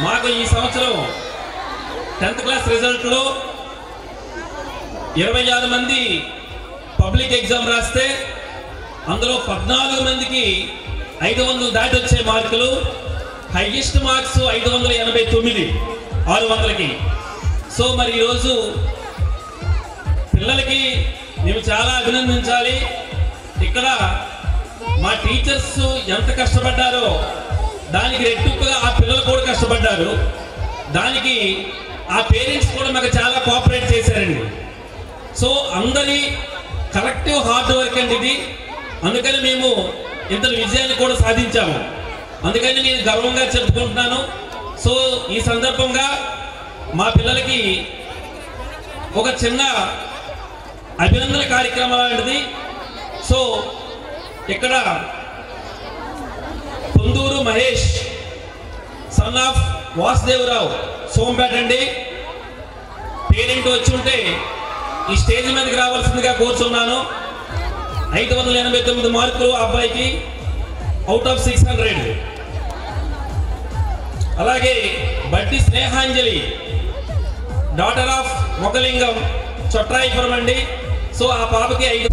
మాకు ఈ సంవత్సరం 10th క్లాస్ రిజల్ట్లో 26 మంది పబ్లిక్ ఎగ్జామ్ రాస్తే అందులో 14 మందికి 500 దాటి వచ్చే మార్కులు. Highest marks 589 600కి. సో మరి ఈరోజు పిల్లలకి మేము చాలా అభినందించాలి. ఇక్కడ మా టీచర్స్ ఎంత కష్టపడ్డారో దానికి రెట్టింపుగా ఆ పిల్లలు కూడా కష్టపడ్డారు. దానికి ఆ పేరెంట్స్ కూడా మాకు చాలా కోఆపరేట్ చేశారండి. సో అందరి కలెక్టివ్ హార్డ్ వర్క్ అండి ఇది. అందుకని మేము ఇంత విజయాన్ని కూడా సాధించాము. అందుకని నేను గర్వంగా చెప్పుకుంటున్నాను. సో ఈ సందర్భంగా మా పిల్లలకి ఒక చిన్న అభినందన కార్యక్రమం లాంటిది. సో ఇక్కడ పొందూరు మహేష్ సన్ ఆఫ్ వాసుదేవరావు సోంపేట అండి. పేరెంట్ వచ్చి ఉంటే ఈ స్టేజ్ మీదకి రావాల్సిందిగా కోరుచున్నాను. 589 మార్కులు అబ్బాయికి అవుట్ ఆఫ్ 600. అలాగే బట్టి స్నేహాంజలి డాటర్ ఆఫ్ మొగలింగం చొట్రాయిపురం అండి. సో ఆ పాపకి 5.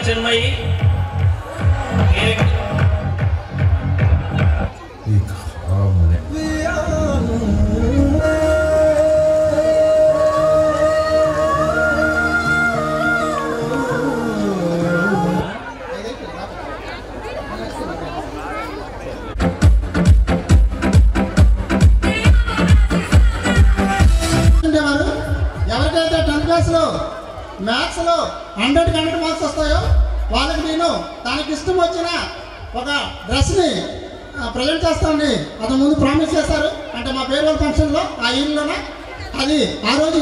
చెన్మయి ఎవరికైతే 10th క్లాస్లో మ్యాథ్స్లో 100 మార్క్స్ వస్తాయో వాళ్ళకి నేను తనకి ఇష్టం వచ్చిన ఒక డ్రెస్ని ప్రజెంట్ చేస్తానని అతను ముందు ప్రామిస్ చేశారు. అంటే మా ఫేర్వెల్ ఫంక్షన్లో ఆ ఈవెంట్లోనే అది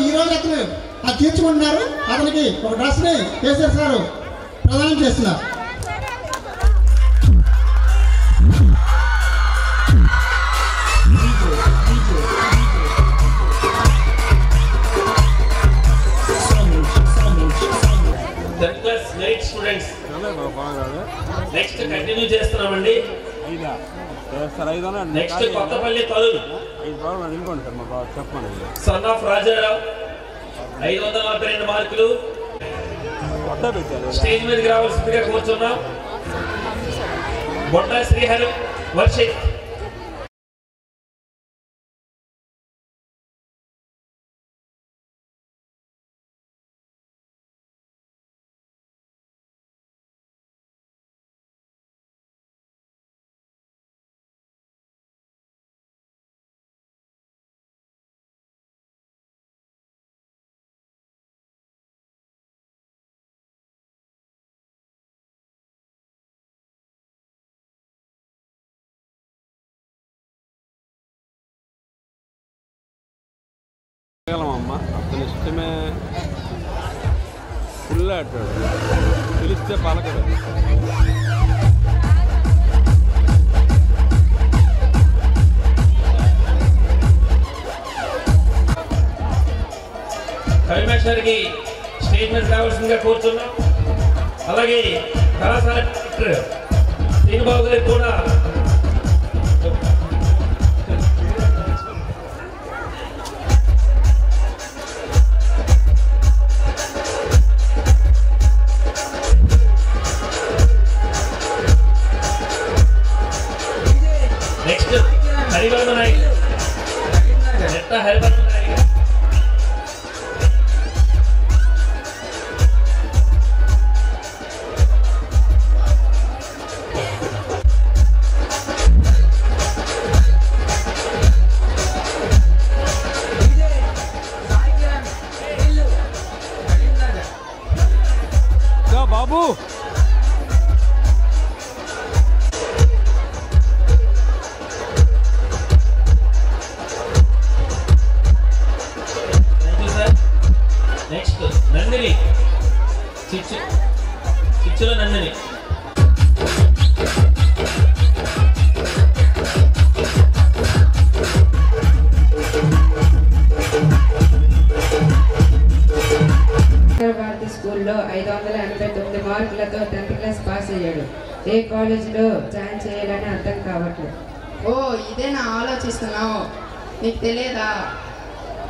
ఈ రోజు అతను అది తీర్చుకుంటున్నారు. అతనికి ఒక డ్రెస్ని కేసీఆర్ సారు ప్రదానం చేస్తున్నారు. స్టూడెంట్స్ నెక్స్ట్ కంటిన్యూ చేస్తున్నామండి. Next Kothapalli Tarun son of Rajarao 542 మార్కులు. స్టేజ్ మీదకి రావాల్సిందిగా కూర్చున్నాం. బొడ్డ శ్రీహరి వర్షిత్ అమ్మ అతని ఇష్టమే ఫుల్ ఆటాడు పిలిస్తే పలకడు. కవిమేశ్వరికి స్టేజ్ మీద రావాల్సిందిగా కోరుతున్నాం. అలాగే కళాశాల శ్రీనుబాబు గారికి కూడా నెక్స్ట్ హరివర్మ నాయక్ నెట్ట హరివర్మ నాయక్ బాబు నెక్స్ట్ నందిని చిచ్చుల నందిని భారతి స్కూల్లో 589 మార్కులతో 10th క్లాస్ పాస్ అయ్యాడు. ఏ కాలేజీలో జాయిన్ చేయాలని అర్థం కావట్లేదు. ఓ ఇదే నా ఆలోచిస్తున్నావు, నీకు తెలియదా?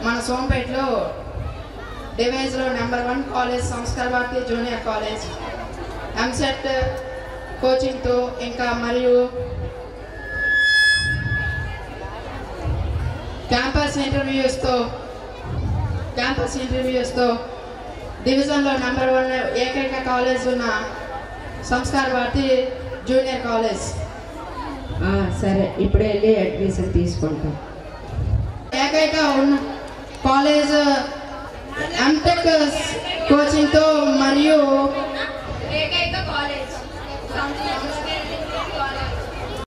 మన సోంపేటలో డివైజ్లో నెంబర్ 1 కాలేజ్ సంస్కార భారతి జూనియర్ కాలేజ్ ఎంసెట్ కోచింగ్తో ఇంకా మరియు క్యాంపస్ ఇంటర్వ్యూస్తో డివిజన్లో నెంబర్ 1 ఏకైక కాలేజ్ ఉన్న సంస్కార భారతి జూనియర్ కాలేజ్. సరే, ఇప్పుడే వెళ్ళి అడ్మిషన్ తీసుకుంటాం. ఏకైక ఉన్న కాలేజ్ ఎంటెక్ కోచింగ్తో మరియు ఏకైక కాలేజ్